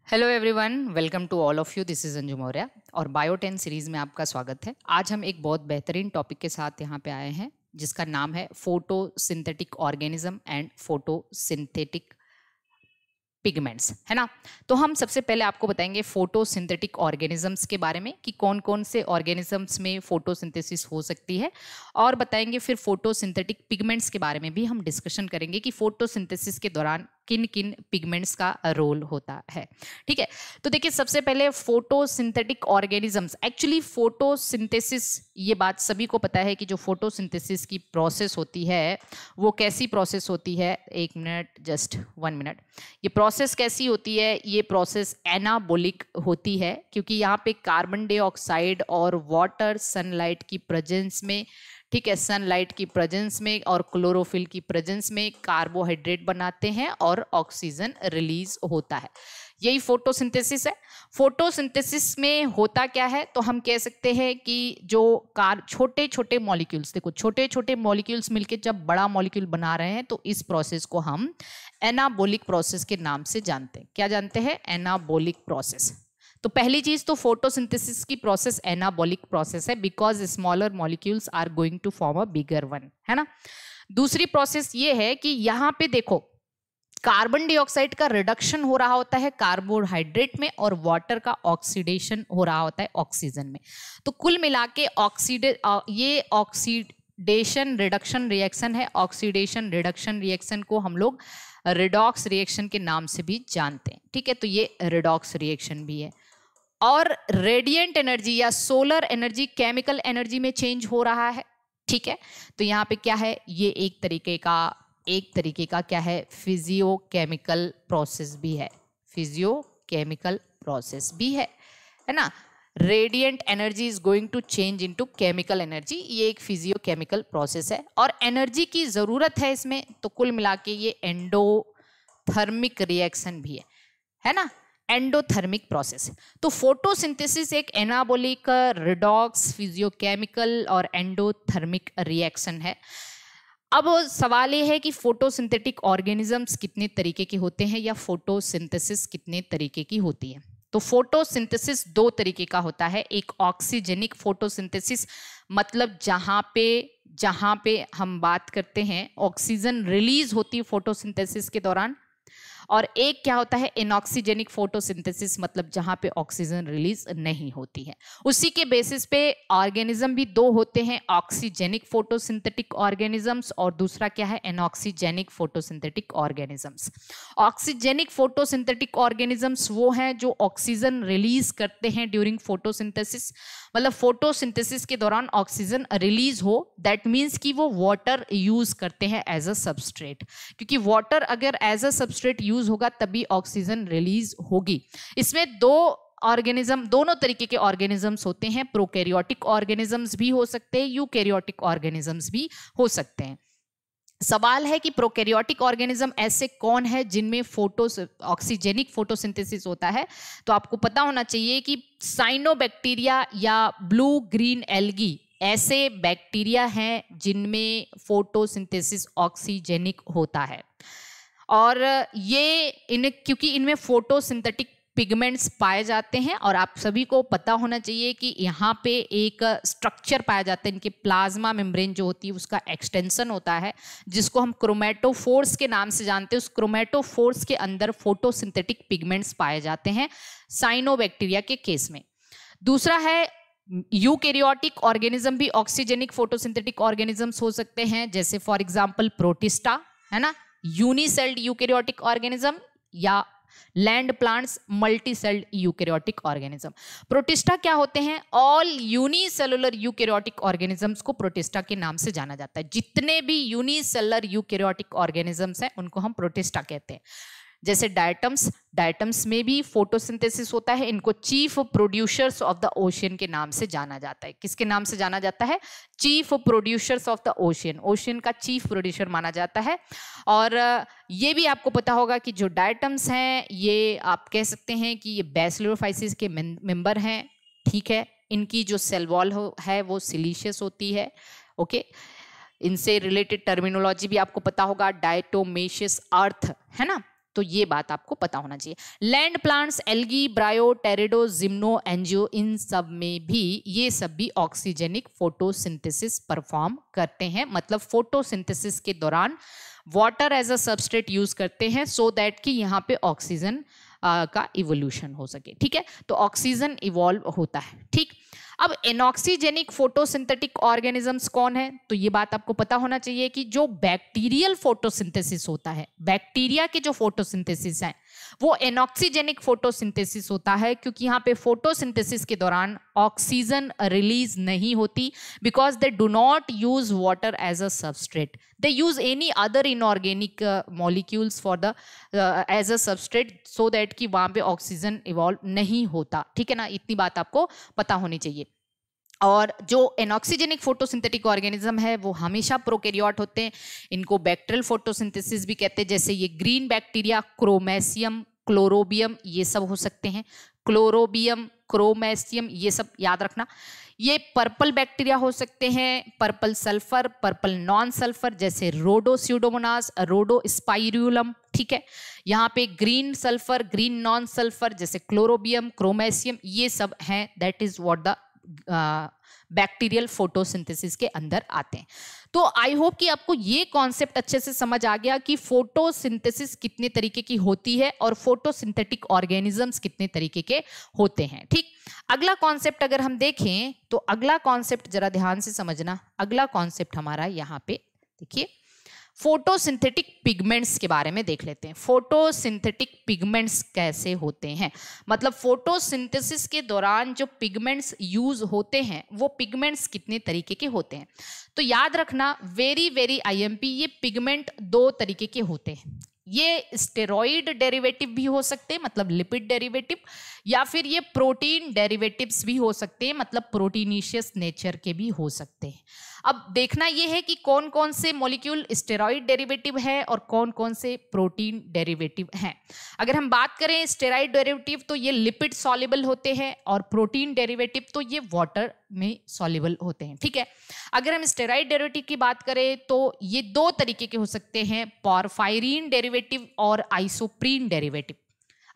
Hello everyone, welcome to all of you. This is Anju Maurya और bio 10 series में आपका स्वागत है। आज हम एक बहुत बेहतरीन टॉपिक के साथ यहाँ पे आए हैं जिसका नाम है photosynthetic organism and photosynthetic pigments, है ना। तो हम सबसे पहले आपको बताएंगे फोटोसिंथेटिक ऑर्गेनिजम्स के बारे में कि कौन कौन से ऑर्गेनिजम्स में फोटोसिंथेसिस हो सकती है, और बताएंगे फिर फोटोसिंथेटिक पिगमेंट्स के बारे में भी हम डिस्कशन करेंगे कि फोटोसिंथेसिस के दौरान किन किन पिगमेंट्स का रोल होता है। ठीक है, तो देखिए सबसे पहले फोटोसिंथेटिक ऑर्गेनिजम्स। एक्चुअली फोटोसिंथेसिस, ये बात सभी को पता है कि जो फोटोसिंथेसिस की प्रोसेस होती है वो कैसी प्रोसेस होती है। एक मिनट, जस्ट 1 मिनट। ये प्रोसेस कैसी होती है? ये प्रोसेस एनाबोलिक होती है क्योंकि यहाँ पे कार्बन डाइऑक्साइड और वाटर सनलाइट की प्रेजेंस में, ठीक है, सनलाइट की प्रेजेंस में और क्लोरोफिल की प्रेजेंस में कार्बोहाइड्रेट बनाते हैं और ऑक्सीजन रिलीज होता है। यही फोटोसिंथेसिस है। फोटोसिंथेसिस में होता क्या है? तो हम कह सकते हैं कि जो छोटे छोटे मॉलिक्यूल्स, देखो छोटे छोटे मॉलिक्यूल्स मिलके जब बड़ा मॉलिक्यूल बना रहे हैं तो इस प्रोसेस को हम एनाबोलिक प्रोसेस के नाम से जानते हैं। क्या जानते हैं? Anabolic process. तो पहली चीज तो फोटोसिंथेसिस की प्रोसेस एनाबॉलिक प्रोसेस है because smaller molecules are going to form a bigger one, है ना। दूसरी प्रोसेस ये है कि यहाँ पे देखो कार्बन डाइऑक्साइड का रिडक्शन हो रहा होता है कार्बोहाइड्रेट में और वाटर का ऑक्सीडेशन हो रहा होता है ऑक्सीजन में। तो कुल मिला के ये ऑक्सीडेशन रिडक्शन रिएक्शन है। ऑक्सीडेशन रिडक्शन रिएक्शन को हम लोग रिडॉक्स रिएक्शन के नाम से भी जानते हैं। ठीक है, तो ये रिडॉक्स रिएक्शन भी है। और रेडिएंट एनर्जी या सोलर एनर्जी केमिकल एनर्जी में चेंज हो रहा है। ठीक है, तो यहाँ पे क्या है? ये एक तरीके का क्या है? फिजियोकेमिकल प्रोसेस भी है। फिजियोकेमिकल प्रोसेस भी है ना। Radiant energy is going to change into chemical energy. ये एक फिजियोकेमिकल प्रोसेस है और एनर्जी की जरूरत है इसमें। तो कुल मिला के ये एंडोथर्मिक रिएक्शन भी है ना, एंडोथर्मिक प्रोसेस। तो फोटोसिंथेसिस एक एनाबॉलिक, रिडॉक्स, फिजियोकेमिकल और एंडोथर्मिक रिएक्शन है। अब सवाल ये है कि फोटोसिंथेटिक ऑर्गेनिजम्स कितने तरीके के होते हैं या फोटोसिंथेसिस कितने तरीके की होती है। तो फोटोसिंथेसिस 2 तरीके का होता है। एक ऑक्सीजेनिक फोटोसिंथेसिस, मतलब जहां पे हम बात करते हैं ऑक्सीजन रिलीज होती है फोटोसिंथेसिस के दौरान। और एक क्या होता है? इनऑक्सीजेनिक फोटोसिंथेसिस, मतलब जहां पे ऑक्सीजन रिलीज नहीं होती है। उसी के बेसिस पे ऑर्गेनिज्म भी 2 होते हैं, ऑक्सीजेनिक फोटोसिंथेटिक ऑर्गेनिजम्स और दूसरा क्या है? Anoxygenic photosynthetic organisms. Oxygenic photosynthetic organisms वो हैं जो ऑक्सीजन रिलीज करते हैं ड्यूरिंग फोटोसिंथेसिस, मतलब फोटोसिंथेसिस के दौरान ऑक्सीजन रिलीज हो। दैट मीन्स कि वो वाटर यूज करते हैं एज अ सबस्ट्रेट, क्योंकि वाटर अगर एज अ सबस्ट्रेट यूज होगा तभी ऑक्सीजन रिलीज होगी। इसमें दोनों तरीके के ऑर्गेनिजम्स होते हैं। प्रोकैरियोटिक ऑर्गेनिजम्स भी हो सकते हैं, यूकैरियोटिक ऑर्गेनिजम्स भी हो सकते हैं। सवाल है कि प्रोकैरियोटिक ऑर्गेनिज्म ऐसे कौन है जिनमें ऑक्सीजेनिक फोटोसिंथेसिस होता है। तो आपको पता होना चाहिए कि साइनोबैक्टीरिया या ब्लू ग्रीन एल्गी ऐसे बैक्टीरिया हैं जिनमें फोटोसिंथेसिस ऑक्सीजेनिक होता है। और क्योंकि इनमें फोटोसिंथेटिक पिगमेंट्स पाए जाते हैं और आप सभी को पता होना चाहिए कि यहाँ पे एक स्ट्रक्चर पाया जाता है। इनके प्लाज्मा मेम्ब्रेन जो होती है उसका एक्सटेंशन होता है जिसको हम क्रोमेटोफोर्स के नाम से जानते हैं। उस क्रोमेटोफोर्स के अंदर फोटोसिंथेटिक पिगमेंट्स पाए जाते हैं साइनोबैक्टीरिया के केस में। दूसरा है यूकैरियोटिक ऑर्गेनिज्म भी ऑक्सीजेनिक फोटोसिंथेटिक ऑर्गेनिजम्स हो सकते हैं, जैसे फॉर एग्जाम्पल प्रोटिस्टा, है ना, यूनिसेल्ड यूकैरियोटिक ऑर्गेनिज्म, या land plants multicelled eukaryotic organism. Protista क्या होते हैं? ऑल यूनिसेलुलर यूकैरियोटिक ऑर्गेनिजम्स को प्रोटिस्टा के नाम से जाना जाता है। जितने भी यूनिसेलुलर यूकैरियोटिक ऑर्गेनिजम्स हैं उनको हम प्रोटिस्टा कहते हैं। जैसे डायटम्स में भी फोटोसिंथेसिस होता है। इनको chief producers of the ocean के नाम से जाना जाता है। किसके नाम से जाना जाता है? Chief producers of the ocean. Ocean का चीफ प्रोड्यूसर माना जाता है। और ये भी आपको पता होगा कि जो डायटम्स हैं ये आप कह सकते हैं कि ये बैसिलोफाइसिस के मेंबर हैं। ठीक है, इनकी जो सेल वॉल है वो सिलीशियस होती है। ओके, इनसे रिलेटेड टर्मिनोलॉजी भी आपको पता होगा, डायटोमेशियस अर्थ, है ना। तो ये बात आपको पता होना चाहिए। Land plants, algae, ब्रायो, टेरिडो, gymno, angio, इन सब में भी ये सब भी ऑक्सीजेनिक फोटोसिंथेसिस परफॉर्म करते हैं। मतलब फोटोसिंथेसिस के दौरान water as a substrate use करते हैं सो दैट कि यहाँ पे ऑक्सीजन का इवोल्यूशन हो सके। ठीक है, तो ऑक्सीजन इवॉल्व होता है। ठीक, अब एनॉक्सीजेनिक फोटोसिंथेटिक ऑर्गेनिजम्स कौन है? तो ये बात आपको पता होना चाहिए कि जो बैक्टीरियल फोटोसिंथेसिस होता है, बैक्टीरिया के जो फोटोसिंथेसिस है वो एनॉक्सीजेनिक फोटोसिंथेसिस होता है, क्योंकि यहाँ पे फोटोसिंथेसिस के दौरान ऑक्सीजन रिलीज नहीं होती, because they do not use water as a substrate, they use any other inorganic molecules for the as a substrate, so that कि वहां पे ऑक्सीजन इवॉल्व नहीं होता। ठीक है ना, इतनी बात आपको पता होनी चाहिए। और जो एनॉक्सीजेनिक फोटोसिंथेटिक ऑर्गेनिज्म है वो हमेशा प्रोकैरियोट होते हैं, इनको बैक्टीरियल फोटोसिंथेसिस भी कहते हैं। जैसे ये ग्रीन बैक्टीरिया, क्रोमेसियम, क्लोरोबियम, ये सब हो सकते हैं। क्लोरोबियम, क्रोमेसियम, ये सब याद रखना। ये पर्पल बैक्टीरिया हो सकते हैं, purple sulphur, purple non sulphur, जैसे रोडोस्यूडोमोनास, रोडोस्पाइरुलम। ठीक है, यहाँ पे green sulphur, green non sulphur, जैसे क्लोरोबियम, क्रोमेसियम, ये सब हैं, that is what the bacterial photosynthesis के अंदर आते हैं। तो आई होप कि आपको ये कॉन्सेप्ट अच्छे से समझ आ गया कि फोटोसिंथेसिस कितने तरीके की होती है और फोटोसिंथेटिक ऑर्गेनिजम्स कितने तरीके के होते हैं। ठीक, अगला कॉन्सेप्ट अगर हम देखें तो अगला कॉन्सेप्ट जरा ध्यान से समझना। अगला कॉन्सेप्ट हमारा यहाँ पे देखिए, फोटोसिंथेटिक पिगमेंट्स के बारे में देख लेते हैं। फोटोसिंथेटिक पिगमेंट्स कैसे होते हैं, मतलब फोटोसिंथेसिस के दौरान जो पिगमेंट्स यूज होते हैं वो पिगमेंट्स कितने तरीके के होते हैं। तो याद रखना, वेरी आईएमपी, ये पिगमेंट दो तरीके के होते हैं। ये स्टेरॉइड डेरिवेटिव भी हो सकते हैं, मतलब लिपिड डेरिवेटिव, या फिर ये प्रोटीन डेरिवेटिव्स भी हो सकते हैं, मतलब प्रोटीनिशियस नेचर के भी हो सकते हैं। अब देखना यह है कि कौन कौन से मॉलिक्यूल स्टेरॉइड डेरिवेटिव है और कौन कौन से प्रोटीन डेरिवेटिव हैं। अगर हम बात करें स्टेरॉइड डेरिवेटिव तो ये लिपिड सॉल्युबल होते हैं, और प्रोटीन डेरिवेटिव तो ये वाटर में सॉल्युबल होते हैं। ठीक है, अगर हम स्टेरॉइड डेरिवेटिव की बात करें तो ये दो तरीके के हो सकते हैं, पॉरफायरिन डेरिवेटिव और आइसोप्रीन डेरिवेटिव।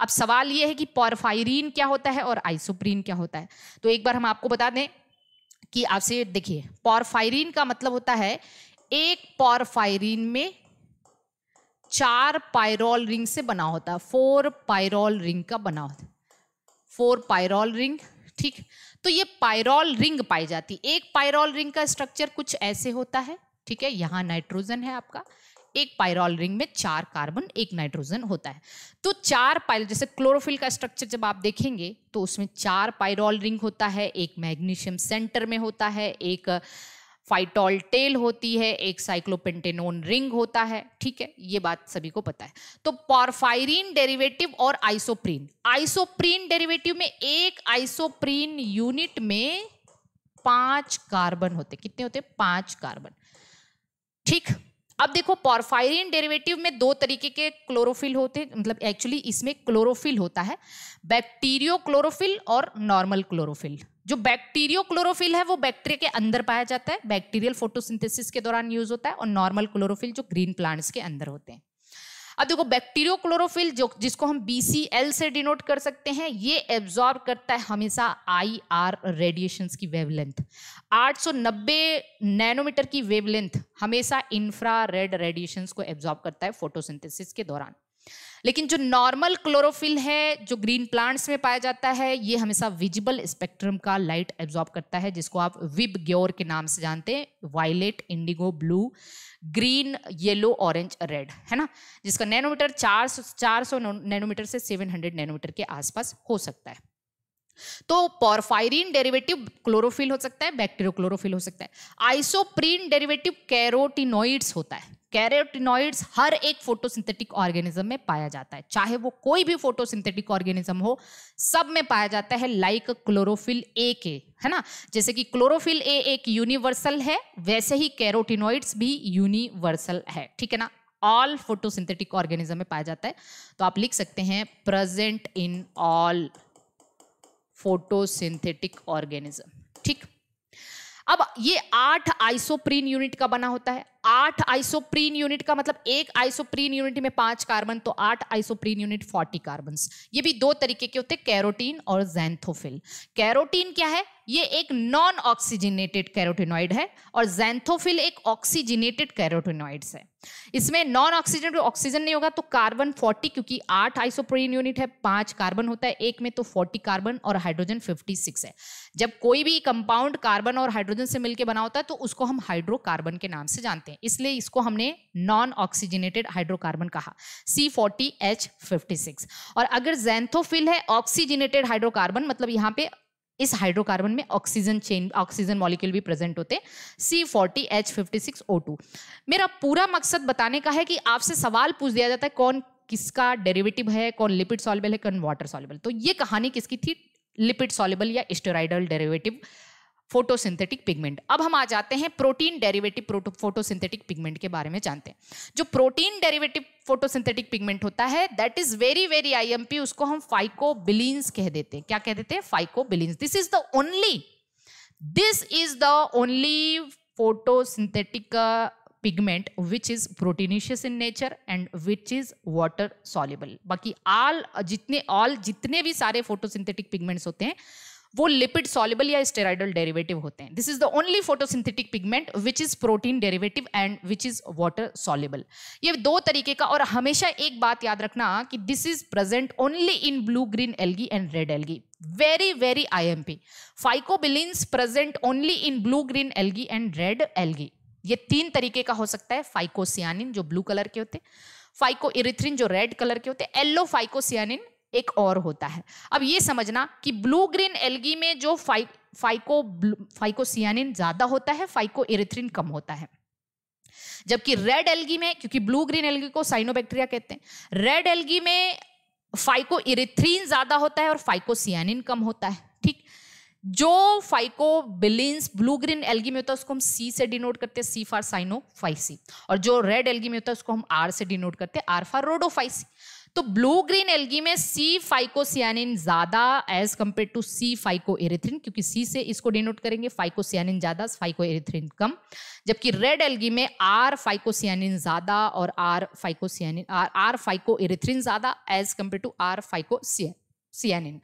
अब सवाल ये है कि पॉरफायरिन क्या होता है और आइसोप्रीन क्या होता है। तो एक बार हम आपको बता दें कि आपसे देखिए, पॉरफायरिन का मतलब होता है एक पॉरफायरिन में 4 पायरोल रिंग से बना होता है, 4 पायरोल रिंग का बना होता है, 4 पायरोल रिंग। ठीक, तो ये पायरोल रिंग पाई जाती है। एक पायरोल रिंग का स्ट्रक्चर कुछ ऐसे होता है। ठीक है, यहाँ नाइट्रोजन है आपका, एक पायरोल रिंग में 4 कार्बन, 1 नाइट्रोजन होता है। तो 4 पायरोल, जैसे क्लोरोफिल का स्ट्रक्चर जब आप देखेंगे तो उसमें 4 पायरोल रिंग होता है, एक मैग्नीशियम सेंटर में होता है, एक फाइटोल टेल होती है, एक साइक्लोपेंटेनोन रिंग होता है। ठीक है, ये बात सभी को पता है। तो पॉरफायरिन डेरिवेटिव और आइसोप्रीन, आइसोप्रीन डेरिवेटिव में एक आइसोप्रीन यूनिट में 5 कार्बन होते। कितने होते? 5 कार्बन। ठीक, अब देखो, पॉरफायरिन डेरिवेटिव में दो तरीके के क्लोरोफिल होते हैं, मतलब एक्चुअली इसमें क्लोरोफिल होता है, बैक्टीरियो क्लोरोफिल और नॉर्मल क्लोरोफिल। जो बैक्टीरियो क्लोरोफिल है वो बैक्टीरिया के अंदर पाया जाता है, बैक्टीरियल फोटोसिंथेसिस के दौरान यूज होता है, और नॉर्मल क्लोरोफिल जो ग्रीन प्लांट्स के अंदर होते हैं। अब देखो, बैक्टीरियो क्लोरोफिल जो जिसको हम BCl से डिनोट कर सकते हैं, ये एब्जॉर्ब करता है हमेशा IR रेडिएशंस की वेवलेंथ। 890 नैनोमीटर की वेवलेंथ हमेशा इंफ्रारेड रेडिएशंस को एब्जॉर्ब करता है फोटोसिंथेसिस के दौरान। लेकिन जो नॉर्मल क्लोरोफिल है जो ग्रीन प्लांट्स में पाया जाता है, ये हमेशा विजिबल स्पेक्ट्रम का लाइट एब्जॉर्ब करता है, जिसको आप विबग्योर के नाम से जानते हैं, violet, indigo, blue, green, yellow, orange, red, है ना, जिसका नैनोमीटर 400 नैनोमीटर से 700 नैनोमीटर के आसपास हो सकता है। तो पॉरफायरिन डेरिवेटिव क्लोरोफिल हो सकता है, बैक्टीरियो क्लोरोफिल हो सकता है। आइसोप्रीन डेरिवेटिव कैरोटिनॉइड्स होता है। कैरोटिनॉइड्स हर एक फोटोसिंथेटिक ऑर्गेनिज्म में पाया जाता है, चाहे वो कोई भी फोटोसिंथेटिक ऑर्गेनिज्म हो, सब में पाया जाता है, लाइक क्लोरोफिल ए के, है ना। जैसे कि क्लोरोफिल ए एक यूनिवर्सल है, वैसे ही कैरोटिनॉइड्स भी यूनिवर्सल है। ठीक है ना, ऑल फोटोसिंथेटिक ऑर्गेनिज्म में पाया जाता है। तो आप लिख सकते हैं present in all photosynthetic organism. ठीक, अब ये 8 आइसोप्रीन यूनिट का बना होता है। 8 आइसोप्रीन यूनिट का मतलब एक आइसोप्रीन यूनिट में 5 कार्बन, तो 8 आइसोप्रीन यूनिट 40 कार्बन। ये भी दो तरीके के होते हैं, कैरोटीन और ज़ैंथोफिल। कैरोटीन क्या है? ये एक नॉन ऑक्सीजनेटेड कैरोटिनॉइड है और ज़ैंथोफिल एक ऑक्सीजनेटेड कैरोटिनॉइड्स है। इसमें नॉन ऑक्सीजन ऑक्सीजन नहीं होगा तो कार्बन 40, क्योंकि 8 आइसोप्रीन यूनिट है, 5 कार्बन होता है एक में, तो 40 कार्बन और हाइड्रोजन 56 है। जब कोई भी कंपाउंड कार्बन और हाइड्रोजन से मिलकर बना होता है तो उसको हम हाइड्रोकार्बन के नाम से जानते हैं, इसलिए इसको हमने नॉन ऑक्सीजनेटेड हाइड्रोकार्बन कहा, C40H56। और अगर ज़ैंथोफिल है ऑक्सीजनेटेड हाइड्रोकार्बन, मतलब यहाँ पे इस हाइड्रोकार्बन में ऑक्सीजन चेन, ऑक्सीजन मॉलिक्यूल भी प्रेजेंट होते हैं, C40H56O2। मेरा पूरा मकसद बताने का है कि आपसे सवाल पूछ दिया जाता है कौन किसका डेरिवेटिव है, कौन लिपिड सॉल्युबल है, कौन वाटर सॉल्युबल। तो ये कहानी किसकी थी? लिपिड सॉल्युबल या स्टेरॉइडल डेरिवेटिव फोटोसिंथेटिक पिगमेंट। अब हम आ जाते हैं प्रोटीन डेरिवेटिव फोटोसिंथेटिक पिगमेंट के बारे में जानते हैं। जो प्रोटीन डेरिवेटिव फोटोसिंथेटिक पिगमेंट होता है that is very very IMP, उसको हम फाइकोबिलीन्स कह देते हैं। क्या कह देते हैं? Phycobilins. This is the only photosynthetic pigment which is proteinaceous in nature and which is water soluble. बाकी जितने भी सारे फोटोसिंथेटिक पिगमेंट्स होते हैं वो लिपिड सॉल्युबल या स्टेरॉइडल डेरिवेटिव होते हैं। This is the only photosynthetic pigment which is protein derivative and which is water soluble. ये दो तरीके का, और हमेशा एक बात याद रखना कि this is present only in blue green algae and red algae. Very very IMP, phycobilins present only in blue green algae and red algae. ये 3 तरीके का हो सकता है, फाइकोसियानिन जो ब्लू कलर के होते हैं, फाइकोइरिथ्रिन जो रेड कलर के होते हैं, एल्लो फाइकोसियानिन एक और होता है। अब ये समझना कि ब्लू ग्रीन एल्गी में जो फाइकोसियानिन ज्यादा होता है, फाइकोइरिथ्रिन कम होता है। जबकि रेड एल्गी में, क्योंकि ब्लू ग्रीन एल्गी को साइनोबैक्टीरिया कहते हैं, रेड एल्गी में फाइकोइरिथ्रिन ज्यादा होता है और फाइकोसियानिन कम होता है। ठीक, जो फाइकोबिलीन्स ब्लू ग्रीन एल्गी में होता है उसको हम सी से डिनोट करते हैं, सी फॉर साइनोफाइसी, और जो रेड एल्गी में होता है उसको हम आर से डिनोट करते हैं, आर फॉर रोडोफाइसी। तो ब्लू ग्रीन एल्गी में सी फाइकोसियानिन ज्यादा एज कंपेयर टू सी फाइकोइरिथ्रिन, क्योंकि सी से इसको डिनोट करेंगे, फाइकोसियानिन ज्यादा, फाइकोइरिथ्रिन कम। जबकि रेड एल्गी में आर फाइकोसियानिन ज्यादा और आर फाइकोइरिथ्रिन ज्यादा as compare to R phycocyanin.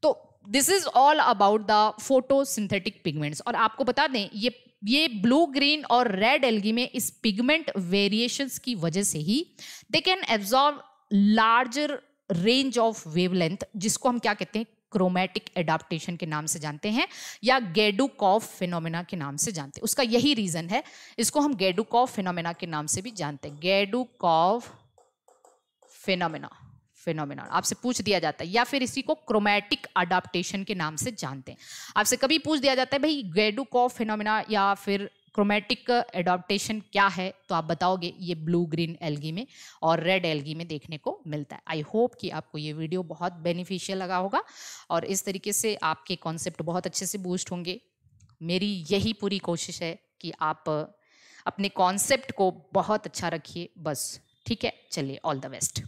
तो this is all about the photosynthetic pigments. और आपको बता दें ये ब्लू ग्रीन और रेड एल्गी में इस पिगमेंट वेरिएशंस की वजह से ही they can absorb larger range of wavelength, जिसको हम क्या कहते हैं? क्रोमैटिक एडाप्टेशन के नाम से जानते हैं या गेडुकॉफ फिनोमेना के नाम से जानते हैं। उसका यही रीजन है, इसको हम गेडुकॉफ फिनोमेना के नाम से भी जानते हैं। गेडुकॉफ फिनोमेना आपसे पूछ दिया जाता है, या फिर इसी को क्रोमैटिक अडाप्टेशन के नाम से जानते हैं। आपसे कभी पूछ दिया जाता है भाई गेडुकॉफ फिनोमेना या फिर क्रोमैटिक एडाप्टेशन क्या है, तो आप बताओगे ये ब्लू ग्रीन एल्गी में और रेड एल्गी में देखने को मिलता है। आई होप कि आपको ये वीडियो बहुत बेनिफिशियल लगा होगा और इस तरीके से आपके कॉन्सेप्ट बहुत अच्छे से बूस्ट होंगे। मेरी यही पूरी कोशिश है कि आप अपने कॉन्सेप्ट को बहुत अच्छा रखिए बस। ठीक है, चलिए, ऑल द बेस्ट।